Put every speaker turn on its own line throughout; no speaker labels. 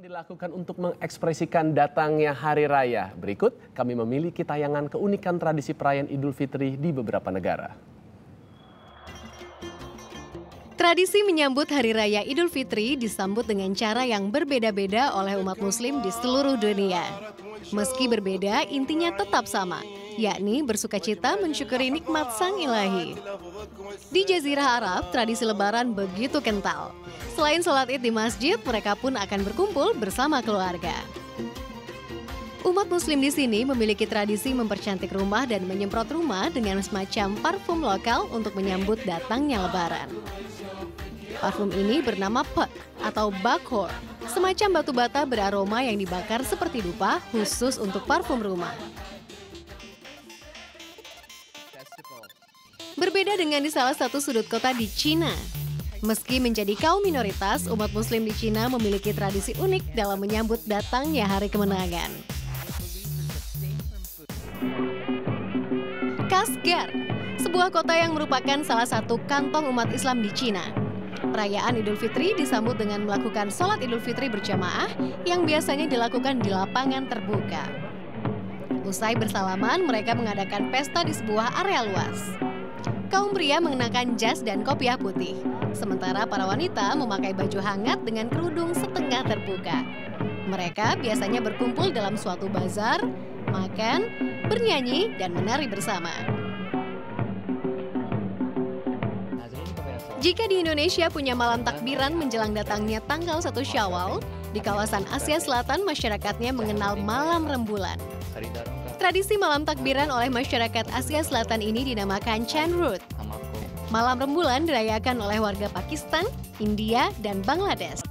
Dilakukan untuk mengekspresikan datangnya Hari Raya. Berikut kami memiliki tayangan keunikan tradisi perayaan Idul Fitri di beberapa negara.
Tradisi menyambut Hari Raya Idul Fitri disambut dengan cara yang berbeda-beda oleh umat muslim di seluruh dunia. Meski berbeda, intinya tetap sama, yakni bersukacita mensyukuri nikmat Sang Ilahi. Di Jazirah Arab, tradisi Lebaran begitu kental. Selain sholat Id di masjid, mereka pun akan berkumpul bersama keluarga. Umat muslim di sini memiliki tradisi mempercantik rumah dan menyemprot rumah dengan semacam parfum lokal untuk menyambut datangnya Lebaran. Parfum ini bernama Pek atau Bakhor, semacam batu bata beraroma yang dibakar seperti dupa khusus untuk parfum rumah. Berbeda dengan di salah satu sudut kota di Cina. Meski menjadi kaum minoritas, umat muslim di Cina memiliki tradisi unik dalam menyambut datangnya hari kemenangan. Kashgar, sebuah kota yang merupakan salah satu kantong umat Islam di Cina. Perayaan Idul Fitri disambut dengan melakukan sholat Idul Fitri berjamaah yang biasanya dilakukan di lapangan terbuka. Usai bersalaman, mereka mengadakan pesta di sebuah area luas. Kaum pria mengenakan jas dan kopiah putih, sementara para wanita memakai baju hangat dengan kerudung setengah terbuka. Mereka biasanya berkumpul dalam suatu bazar, makan, bernyanyi, dan menari bersama. Jika di Indonesia punya malam takbiran menjelang datangnya tanggal 1 Syawal, di kawasan Asia Selatan masyarakatnya mengenal malam rembulan. Tradisi malam takbiran oleh masyarakat Asia Selatan ini dinamakan Chandrut. Malam rembulan dirayakan oleh warga Pakistan, India, dan Bangladesh.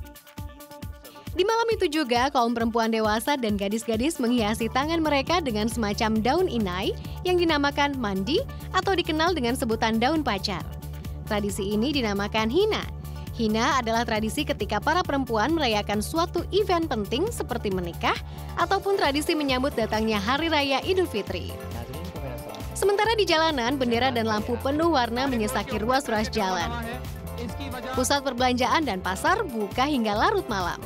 Di malam itu juga kaum perempuan dewasa dan gadis-gadis menghiasi tangan mereka dengan semacam daun inai yang dinamakan mandi atau dikenal dengan sebutan daun pacar. Tradisi ini dinamakan hina. Hina adalah tradisi ketika para perempuan merayakan suatu event penting seperti menikah ataupun tradisi menyambut datangnya Hari Raya Idul Fitri. Sementara di jalanan, bendera dan lampu penuh warna menyesaki ruas-ruas jalan. Pusat perbelanjaan dan pasar buka hingga larut malam.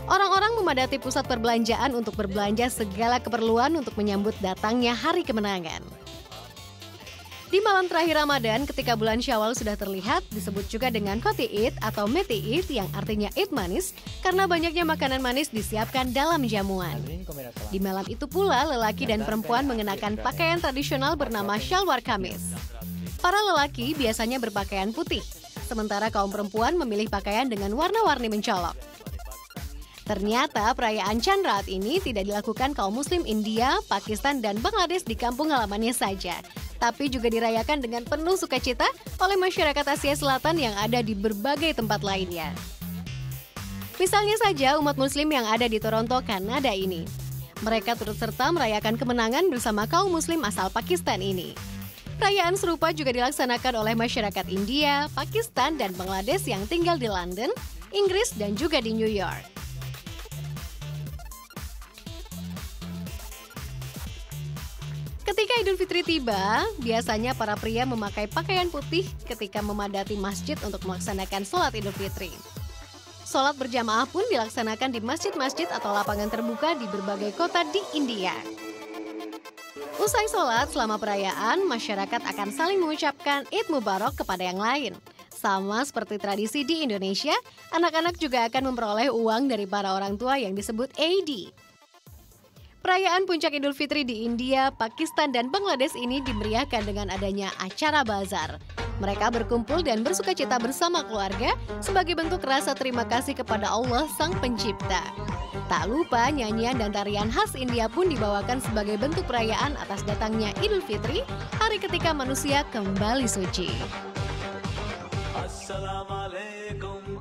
Orang-orang memadati pusat perbelanjaan untuk berbelanja segala keperluan untuk menyambut datangnya hari kemenangan. Di malam terakhir Ramadan, ketika bulan Syawal sudah terlihat, disebut juga dengan Qoti Id atau Meti Id yang artinya Id manis, karena banyaknya makanan manis disiapkan dalam jamuan. Di malam itu pula, lelaki dan perempuan mengenakan pakaian tradisional bernama Shalwar Kamis. Para lelaki biasanya berpakaian putih, sementara kaum perempuan memilih pakaian dengan warna-warni mencolok. Ternyata perayaan Chandrat ini tidak dilakukan kaum muslim India, Pakistan, dan Bangladesh di kampung halamannya saja, tapi juga dirayakan dengan penuh sukacita oleh masyarakat Asia Selatan yang ada di berbagai tempat lainnya. Misalnya saja umat muslim yang ada di Toronto, Kanada ini. Mereka turut serta merayakan kemenangan bersama kaum muslim asal Pakistan ini. Perayaan serupa juga dilaksanakan oleh masyarakat India, Pakistan, dan Bangladesh yang tinggal di London, Inggris, dan juga di New York. Ketika Idul Fitri tiba, biasanya para pria memakai pakaian putih ketika memadati masjid untuk melaksanakan sholat Idul Fitri. Sholat berjamaah pun dilaksanakan di masjid-masjid atau lapangan terbuka di berbagai kota di India. Usai sholat selama perayaan, masyarakat akan saling mengucapkan Id Mubarak kepada yang lain. Sama seperti tradisi di Indonesia, anak-anak juga akan memperoleh uang dari para orang tua yang disebut AD. Perayaan Puncak Idul Fitri di India, Pakistan, dan Bangladesh ini dimeriahkan dengan adanya acara bazar. Mereka berkumpul dan bersukacita bersama keluarga sebagai bentuk rasa terima kasih kepada Allah Sang Pencipta. Tak lupa nyanyian dan tarian khas India pun dibawakan sebagai bentuk perayaan atas datangnya Idul Fitri, hari ketika manusia kembali suci. Assalamualaikum.